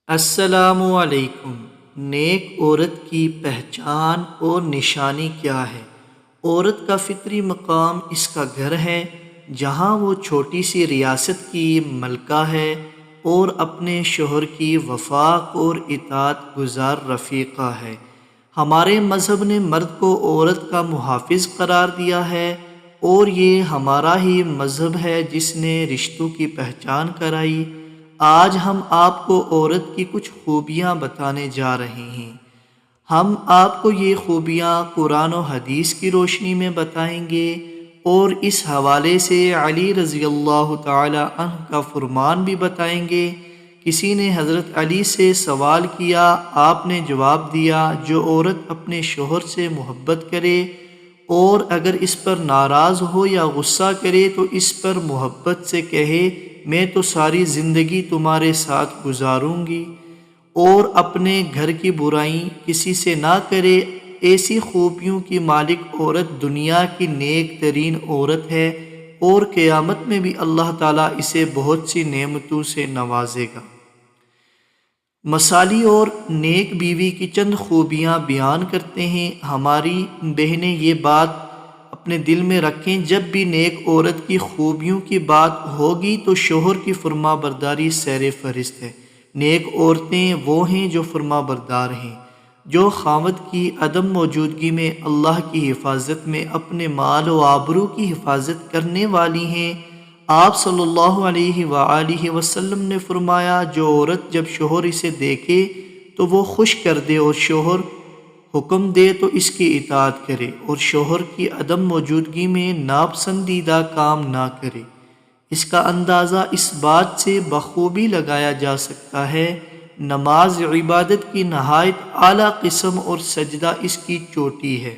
السلام علیکم۔ نیک عورت کی پہچان اور نشانی کیا ہے؟ عورت کا فطری مقام اس کا گھر ہے، جہاں وہ چھوٹی سی ریاست کی ملکہ ہے اور اپنے شوہر کی وفا اور اطاعت گزار رفیقہ ہے۔ ہمارے مذہب نے مرد کو عورت کا محافظ قرار دیا ہے، اور یہ ہمارا ہی مذہب ہے جس نے رشتوں کی پہچان کرائی۔ آج ہم آپ کو عورت کی کچھ خوبیاں بتانے جا رہے ہیں۔ ہم آپ کو یہ خوبیاں قرآن و حدیث کی روشنی میں بتائیں گے، اور اس حوالے سے علی رضی اللہ تعالی عنہ کا فرمان بھی بتائیں گے۔ کسی نے حضرت علی سے سوال کیا، آپ نے جواب دیا، جو عورت اپنے شوہر سے محبت کرے اور اگر اس پر ناراض ہو یا غصہ کرے تو اس پر محبت سے کہے، میں تو ساری زندگی تمہارے ساتھ گزاروں گی، اور اپنے گھر کی برائی کسی سے نہ کرے، ایسی خوبیوں کی مالک عورت دنیا کی نیک ترین عورت ہے، اور قیامت میں بھی اللہ تعالیٰ اسے بہت سی نعمتوں سے نوازے گا۔ مثالی اور نیک بیوی کی چند خوبیاں بیان کرتے ہیں۔ ہماری بہنیں یہ بات اپنے دل میں رکھیں، جب بھی نیک عورت کی خوبیوں کی بات ہوگی تو شوہر کی فرما برداری سیر فہرست ہے۔ نیک عورتیں وہ ہیں جو فرما بردار ہیں، جو خاوند کی عدم موجودگی میں اللہ کی حفاظت میں اپنے مال و آبرو کی حفاظت کرنے والی ہیں۔ آپ صلی اللہ علیہ وآلہ وسلم نے فرمایا، جو عورت جب شوہر اسے دیکھے تو وہ خوش کر دے اور شوہر حکم دے تو اس کی اطاعت کرے، اور شوہر کی عدم موجودگی میں ناپسندیدہ کام نہ کرے۔ اس کا اندازہ اس بات سے بخوبی لگایا جا سکتا ہے، نماز عبادت کی نہایت اعلیٰ قسم اور سجدہ اس کی چوٹی ہے۔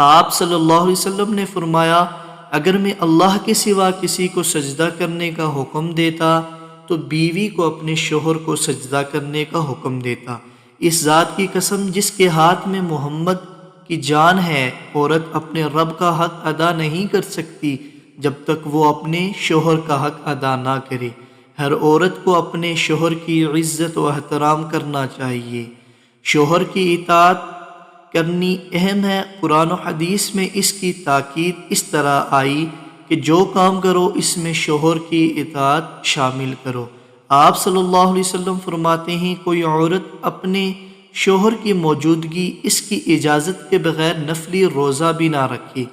آپ صلی اللہ علیہ وسلم نے فرمایا، اگر میں اللہ کے سوا کسی کو سجدہ کرنے کا حکم دیتا تو بیوی کو اپنے شوہر کو سجدہ کرنے کا حکم دیتا۔ اس ذات کی قسم جس کے ہاتھ میں محمد کی جان ہے، عورت اپنے رب کا حق ادا نہیں کر سکتی جب تک وہ اپنے شوہر کا حق ادا نہ کرے۔ ہر عورت کو اپنے شوہر کی عزت و احترام کرنا چاہیے۔ شوہر کی اطاعت کرنی اہم ہے۔ قرآن و حدیث میں اس کی تاکید اس طرح آئی کہ جو کام کرو اس میں شوہر کی اطاعت شامل کرو۔ آپ صلی اللہ علیہ وسلم فرماتے ہیں، کوئی عورت اپنے شوہر کی موجودگی اس کی اجازت کے بغیر نفلی روزہ بھی نہ رکھے۔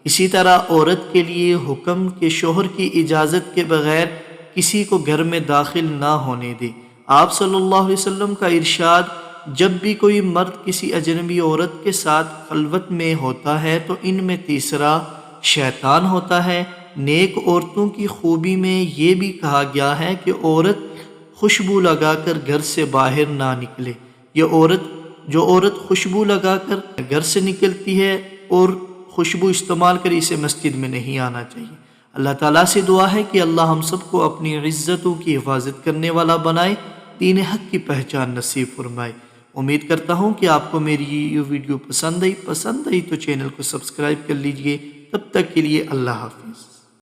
اسی طرح عورت کے لیے حکم کہ شوہر کی اجازت کے بغیر کسی کو گھر میں داخل نہ ہونے دے۔ آپ صلی اللہ علیہ وسلم کا ارشاد، جب بھی کوئی مرد کسی اجنبی عورت کے ساتھ خلوت میں ہوتا ہے تو ان میں تیسرا شیطان ہوتا ہے۔ نیک عورتوں کی خوبی میں یہ بھی کہا گیا ہے کہ عورت خوشبو لگا کر گھر سے باہر نہ نکلے۔ جو عورت خوشبو لگا کر گھر سے نکلتی ہے اور خوشبو استعمال کر اسے مسجد میں نہیں آنا چاہیے۔ اللہ تعالیٰ سے دعا ہے کہ اللہ ہم سب کو اپنی عزتوں کی حفاظت کرنے والا بنائے، دین حق کی پہچان نصیب فرمائے۔ امید کرتا ہوں کہ آپ کو میری یہ ویڈیو پسند آئی تو چینل کو سبسکرائب کر لیجئے۔ تب تک کے لیے اللہ حافظ۔